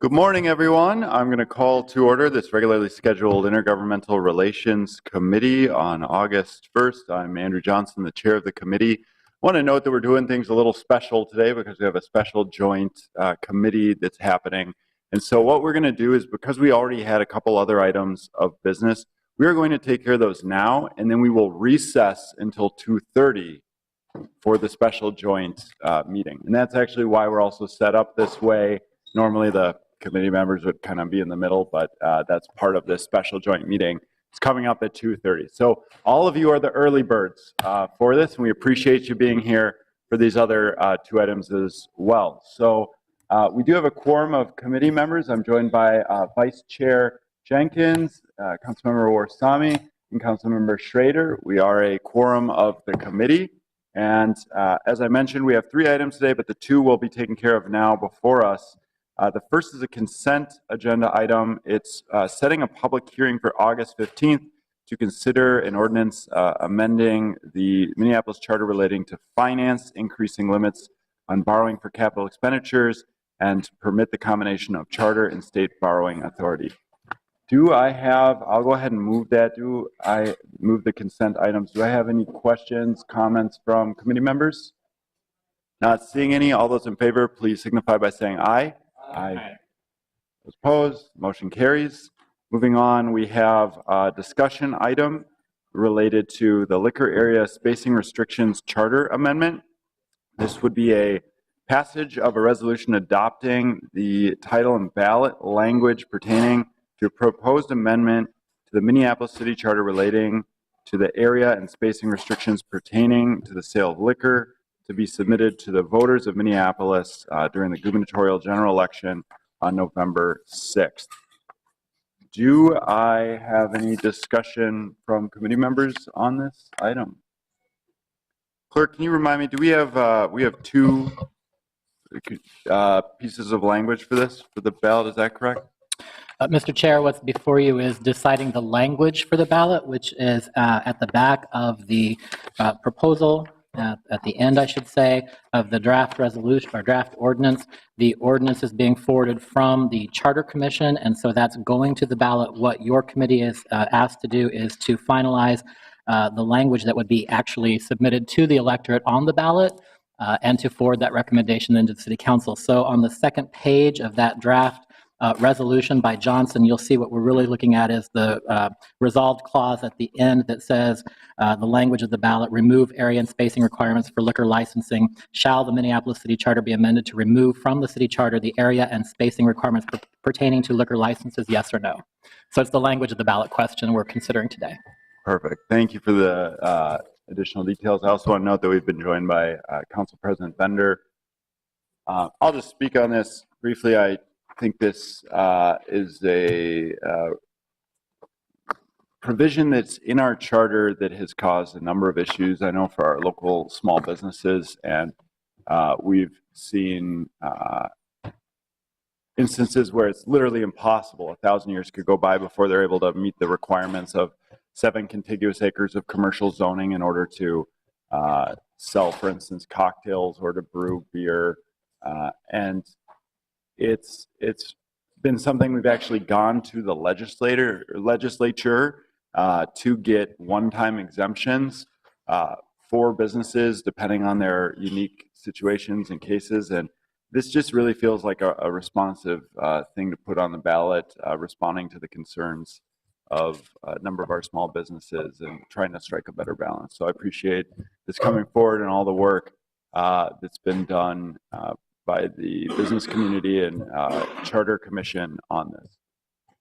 Good morning, everyone. I'm going to call to order this regularly scheduled Intergovernmental Relations Committee on August 1st. I'm Andrew Johnson, the chair of the committee. I want to note that we're doing things a little special today because we have a special joint committee that's happening. And so what we're going to do is, because we already had a couple other items of business, we are going to take care of those now, and then we will recess until 2:30 for the special joint meeting. And that's actually why we're also set up this way. Normally the committee members would kind of be in the middle, but that's part of this special joint meeting. It's coming up at 2:30. So all of you are the early birds for this, and we appreciate you being here for these other two items as well. So we do have a quorum of committee members. I'm joined by Vice Chair Jenkins, Councilmember Warsami, and Councilmember Schrader. We are a quorum of the committee. And as I mentioned, we have three items today, but the two will be taken care of now before us. The first is a consent agenda item. It's setting a public hearing for August 15th to consider an ordinance amending the Minneapolis Charter relating to finance, increasing limits on borrowing for capital expenditures, and to permit the combination of charter and state borrowing authority. I'll go ahead and move that. Do I move the consent items? Do I have any questions, comments from committee members? Not seeing any. All those in favor, please signify by saying aye. Aye. Those opposed, motion carries. Moving on, we have a discussion item related to the liquor area spacing restrictions charter amendment. This would be a passage of a resolution adopting the title and ballot language pertaining to a proposed amendment to the Minneapolis City Charter relating to the area and spacing restrictions pertaining to the sale of liquor, to be submitted to the voters of Minneapolis during the gubernatorial general election on November 6th. Do I have any discussion from committee members on this item? Clerk, can you remind me, do we have two pieces of language for this, for the ballot, is that correct? Mr. Chair, what's before you is deciding the language for the ballot, which is at the back of the proposal, at the end, I should say, of the draft resolution or draft ordinance. The ordinance is being forwarded from the Charter Commission, and so that's going to the ballot. What your committee is asked to do is to finalize the language that would be actually submitted to the electorate on the ballot and to forward that recommendation into the City Council. So on the second page of that draft resolution by Johnson, you'll see what we're really looking at is the resolved clause at the end that says the language of the ballot: remove area and spacing requirements for liquor licensing. Shall the Minneapolis City Charter be amended to remove from the City Charter the area and spacing requirements pertaining to liquor licenses, yes or no? So it's the language of the ballot question we're considering today. Perfect. Thank you for the additional details. I also want to note that we've been joined by Council President Bender. I'll just speak on this briefly. I think this is a provision that's in our charter that has caused a number of issues, I know, for our local small businesses, and we've seen instances where it's literally impossible. 1,000 years could go by before they're able to meet the requirements of 7 contiguous acres of commercial zoning in order to sell, for instance, cocktails or to brew beer, and it's been something we've actually gone to the legislature to get one-time exemptions for businesses depending on their unique situations and cases. And this just really feels like a responsive thing to put on the ballot, responding to the concerns of a number of our small businesses and trying to strike a better balance. So I appreciate this coming forward and all the work that's been done by the business community and Charter Commission on this.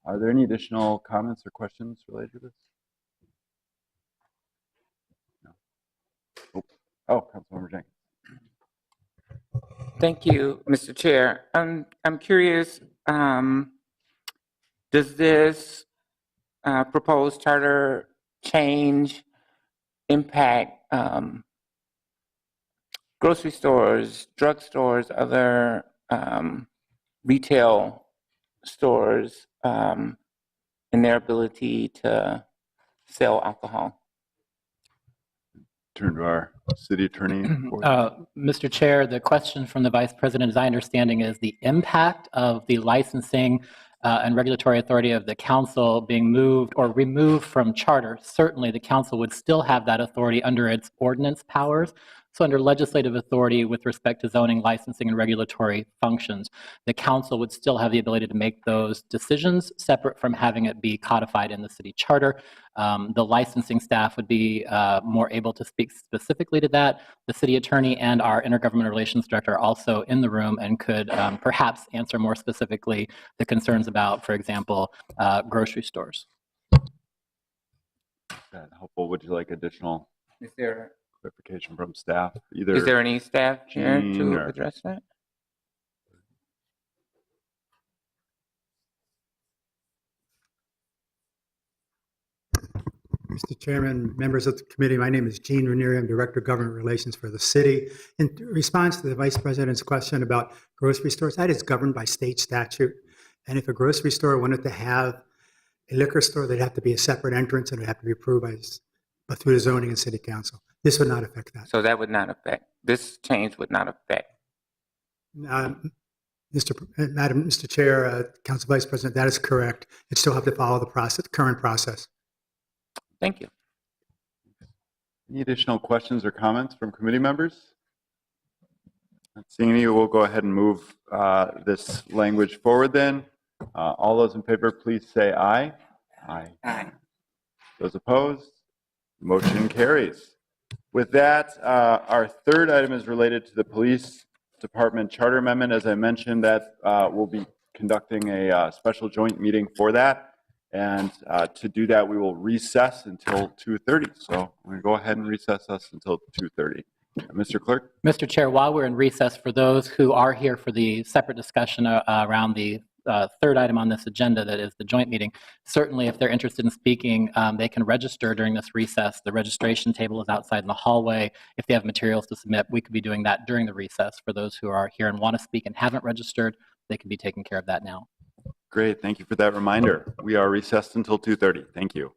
Are there any additional comments or questions related to this? No. Oh, Councilmember Jenkins. Thank you, Mr. Chair. I'm curious, does this proposed charter change impact grocery stores, drugstores, other retail stores in their ability to sell alcohol? Turn to our city attorney. Mr. Chair, the question from the Vice President, as I understanding, is the impact of the licensing and regulatory authority of the council being moved or removed from charter. Certainly, the council would still have that authority under its ordinance powers. So under legislative authority with respect to zoning, licensing, and regulatory functions, the council would still have the ability to make those decisions separate from having it be codified in the city charter. The licensing staff would be more able to speak specifically to that. The city attorney and our intergovernmental relations director are also in the room and could perhaps answer more specifically the concerns about, for example, grocery stores. That helpful. Would you like additional Is there clarification from staff? Either is there any staff here Jean to or- address that? Mr. Chairman, members of the committee, my name is Gene Ranieri. I'm Director of Government Relations for the city. In response to the Vice President's question about grocery stores, that is governed by state statute. And if a grocery store wanted to have a liquor store, there'd have to be a separate entrance and it would have to be approved by through the zoning and city council. This would not affect that. So that would not affect, this change would not affect. Madam, Mr. Chair, Council Vice President, that is correct. It still have to follow the process, current process. Thank you. Any additional questions or comments from committee members? Not seeing any, we'll go ahead and move this language forward then. All those in favor, please say aye. Aye. Aye. Those opposed? Motion carries. With that, our third item is related to the police department charter amendment. As I mentioned, that we'll be conducting a special joint meeting for that. And to do that, we will recess until 2:30. So we're going to go ahead and recess us until 2:30. Mr. Clerk? Mr. Chair, while we're in recess, for those who are here for the separate discussion around the third item on this agenda, that is the joint meeting, certainly if they're interested in speaking, they can register during this recess. The registration table is outside in the hallway. If they have materials to submit, we could be doing that during the recess. For those who are here and want to speak and haven't registered, they can be taking care of that now. Great. Thank you for that reminder. We are recessed until 2:30. Thank you.